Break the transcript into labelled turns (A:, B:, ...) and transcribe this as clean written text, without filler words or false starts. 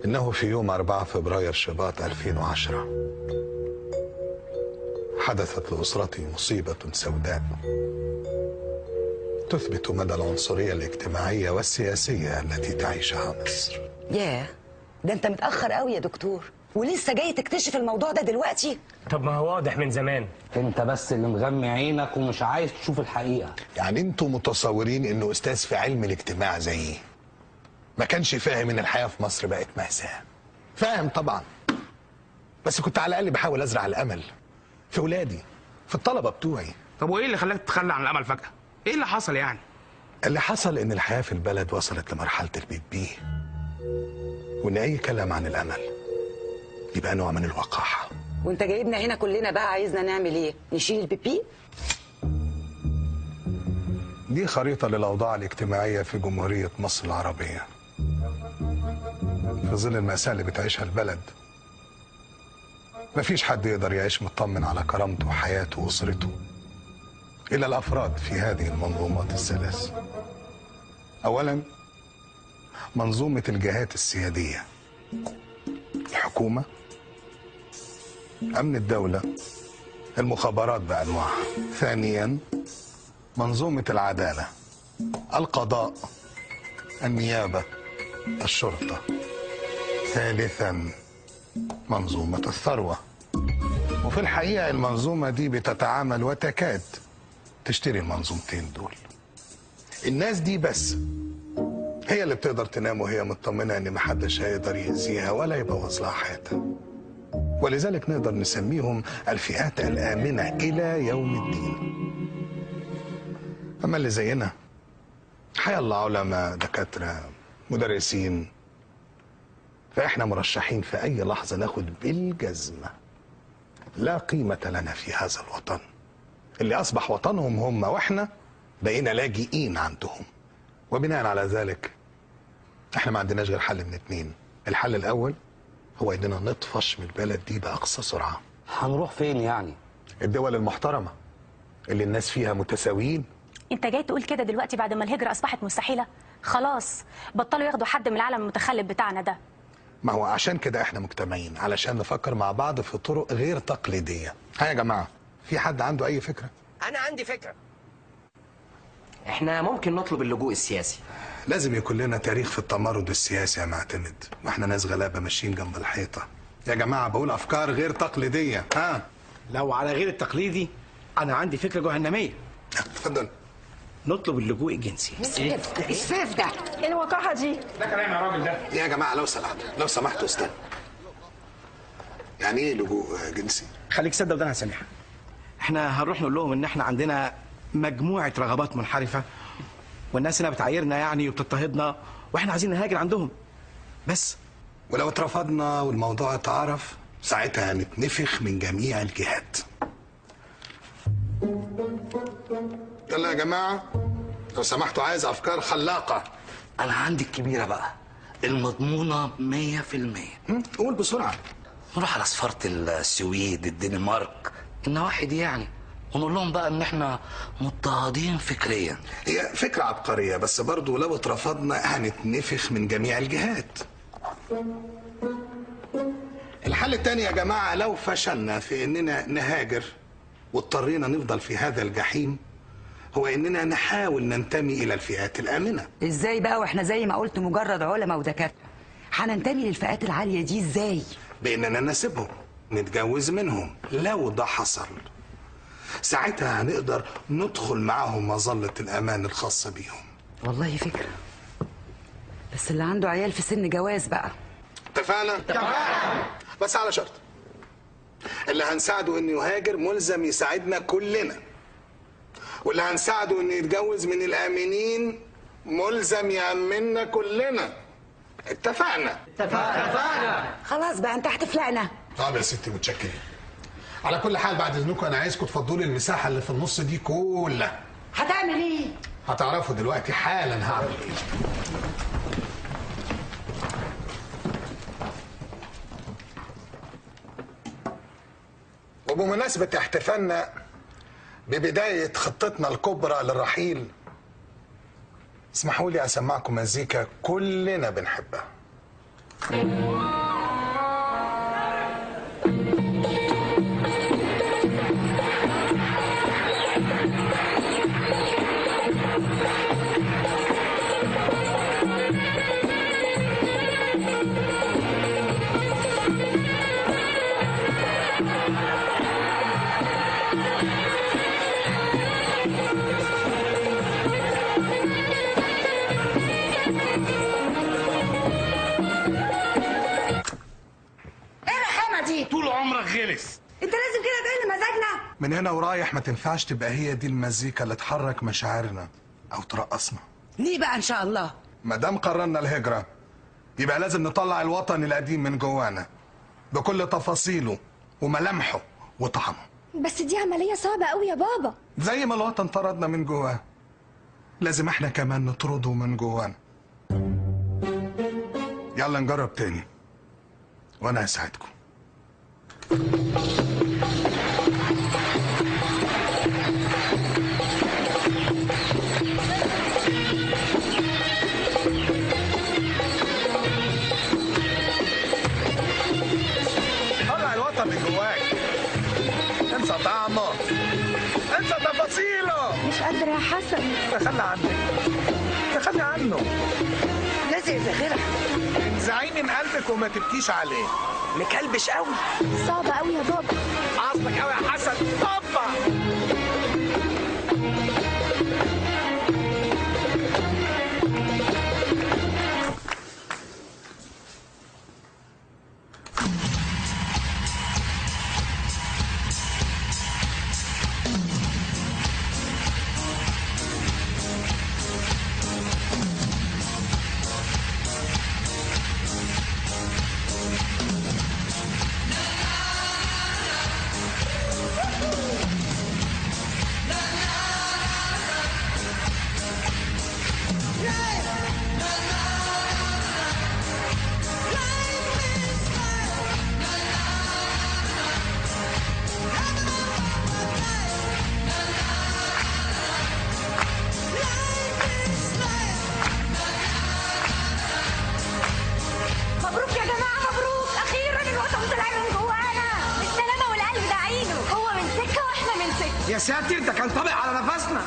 A: إنه في يوم 4 فبراير شباط 2010 حدثت لأسرتي مصيبة سوداء تثبت مدى العنصرية الاجتماعية والسياسية التي تعيشها مصر.
B: ياه، ده انت متأخر قوي يا دكتور، ولسه جاي تكتشف الموضوع ده دلوقتي؟
C: طب ما هو واضح من زمان.
D: انت بس اللي مغمي عينك ومش عايز تشوف الحقيقة.
A: يعني انتوا متصورين انه استاذ في علم الاجتماع زيي ما كانش فاهم ان الحياة في مصر بقت مأساة؟ فاهم طبعا، بس كنت على الأقل بحاول أزرع الأمل في ولادي، في الطلبة بتوعي.
E: طب وايه اللي خلاك تتخلى عن الامل فجأة؟ ايه اللي حصل يعني؟
A: اللي حصل ان الحياة في البلد وصلت لمرحلة البيت بيه، وان اي كلام عن الامل يبقى نوع من الوقاحة.
B: وانت جايبنا هنا كلنا بقى عايزنا نعمل ايه؟ نشيل البيبي؟
A: دي خريطة للأوضاع الاجتماعية في جمهورية مصر العربية في ظل المأساة اللي بتعيشها البلد. مفيش حد يقدر يعيش مطمن على كرامته وحياته وأسرته إلا الأفراد في هذه المنظومات الثلاث. أولا، منظومة الجهات السيادية، الحكومة، أمن الدولة، المخابرات بأنواعها. ثانيا، منظومة العدالة، القضاء، النيابة، الشرطة. ثالثا، منظومة الثروة. وفي الحقيقة المنظومة دي بتتعامل وتكاد تشتري المنظومتين دول. الناس دي بس هي اللي بتقدر تنام وهي مطمنة ان محدش هيقدر يأذيها ولا يبوظ لها حياتها، ولذلك نقدر نسميهم الفئات الآمنة إلى يوم الدين. أما اللي زينا حيا الله علماء، دكاترة، مدرسين، فإحنا مرشحين في أي لحظة ناخد بالجزمة. لا قيمة لنا في هذا الوطن اللي أصبح وطنهم هم، وإحنا بقينا لاجئين عندهم. وبناء على ذلك إحنا ما عندناش غير حل من اتنين. الحل الأول هو إننا نطفش من البلد دي بأقصى سرعة.
D: هنروح فين يعني؟
A: الدول المحترمة اللي الناس فيها متساويين.
F: انت جاي تقول كده دلوقتي بعد ما الهجرة اصبحت مستحيلة؟ خلاص بطلوا ياخدوا حد من العالم المتخلف بتاعنا ده.
A: ما هو عشان كده احنا مجتمعين، علشان نفكر مع بعض في طرق غير تقليدية. ها يا جماعة، في حد عنده أي فكرة؟
G: أنا عندي فكرة. احنا ممكن نطلب اللجوء السياسي.
A: لازم يكون لنا تاريخ في التمرد السياسي يا معتمد، واحنا ناس غلابة ماشيين جنب الحيطة. يا جماعة بقول أفكار غير تقليدية. ها؟
G: لو على غير التقليدي أنا عندي فكرة جهنمية.
A: اتفضل.
G: نطلب اللجوء الجنسي.
B: السيف ده ايه الوقاحة دي؟
E: ده كلام يا راجل ده.
A: يا جماعة لو سمحتوا استنى. يعني ايه لجوء جنسي؟
G: خليك صدق ودانها سامحة. احنا هنروح نقول لهم ان احنا عندنا مجموعة رغبات منحرفة، والناس هنا بتعايرنا يعني وبتضطهدنا، واحنا عايزين نهاجر عندهم بس.
A: ولو اترفضنا والموضوع اتعرف ساعتها هنتنفخ من جميع الجهات. يلا يا جماعة لو سمحتوا، عايز أفكار خلاقة.
D: أنا عندي الكبيرة بقى، المضمونة 100%.
A: قول بسرعة.
D: نروح على سفارة السويد، الدنمارك، النواحي دي يعني، ونقول لهم بقى إن إحنا مضطهدين فكريا.
A: هي فكرة عبقرية، بس برضو لو اترفضنا هنتنفخ من جميع الجهات. الحل التاني يا جماعة، لو فشلنا في إننا نهاجر واضطرينا نفضل في هذا الجحيم، هو إننا نحاول ننتمي إلى الفئات الآمنة.
B: ازاي بقى واحنا زي ما قلت مجرد علماء ودكاترة؟ هننتمي للفئات العالية دي ازاي؟
A: بإننا نسيبهم، نتجوز منهم. لو ده حصل ساعتها هنقدر ندخل معاهم مظلة الأمان الخاصة بيهم.
B: والله فكرة، بس اللي عنده عيال في سن جواز بقى.
A: اتفقنا؟ بس على شرط، اللي هنساعده انه يهاجر ملزم يساعدنا كلنا، واللي هنساعده انه يتجوز من الآمنين ملزم يأمننا كلنا. اتفقنا؟
B: خلاص بقى انت هتفلقنا.
A: طب يا ستي متشكرين. على كل حال بعد اذنكم انا عايزكم تفضلوا لي المساحة اللي في النص دي كلها.
B: هتعمل ايه؟
A: هتعرفوا دلوقتي حالا هعمل ايه. وبمناسبة احتفالنا ببداية خطتنا الكبرى للرحيل، اسمحوا لي اسمعكم مزيكا كلنا بنحبها.
E: طول عمرك غلس.
B: انت لازم كده تقل مزاجنا.
A: من هنا ورايح ما تنفعش تبقى هي دي المزيكا اللي تحرك مشاعرنا او ترقصنا.
B: ليه بقى ان شاء الله؟
A: ما دام قررنا الهجرة يبقى لازم نطلع الوطن القديم من جوانا بكل تفاصيله وملامحه وطعمه.
H: بس دي عملية صعبة قوي يا بابا.
A: زي ما الوطن طردنا من جواه لازم احنا كمان نطرده من جوانا. يلا نجرب تاني وانا هساعدكم. طلع الوطن من جواك، انسى طعمه، انسى تفاصيله.
H: مش قادرة يا حسن.
A: تخلى عنه، تخلى عنه.
B: لازم زغيرة.
A: انزعيه من قلبك وما تبكيش عليه.
B: مكلبش قوي.
H: صعبة قوي يا بابا.
E: قصدك قوي يا حسن. طبع.
H: مبروك يا جماعة، مبروك. أخيرا الوطن طلع من جوانا. السلامة والقلب داعينه. هو من سكة وإحنا من سكة.
G: يا ساتر، ده كان طابق على نفسنا.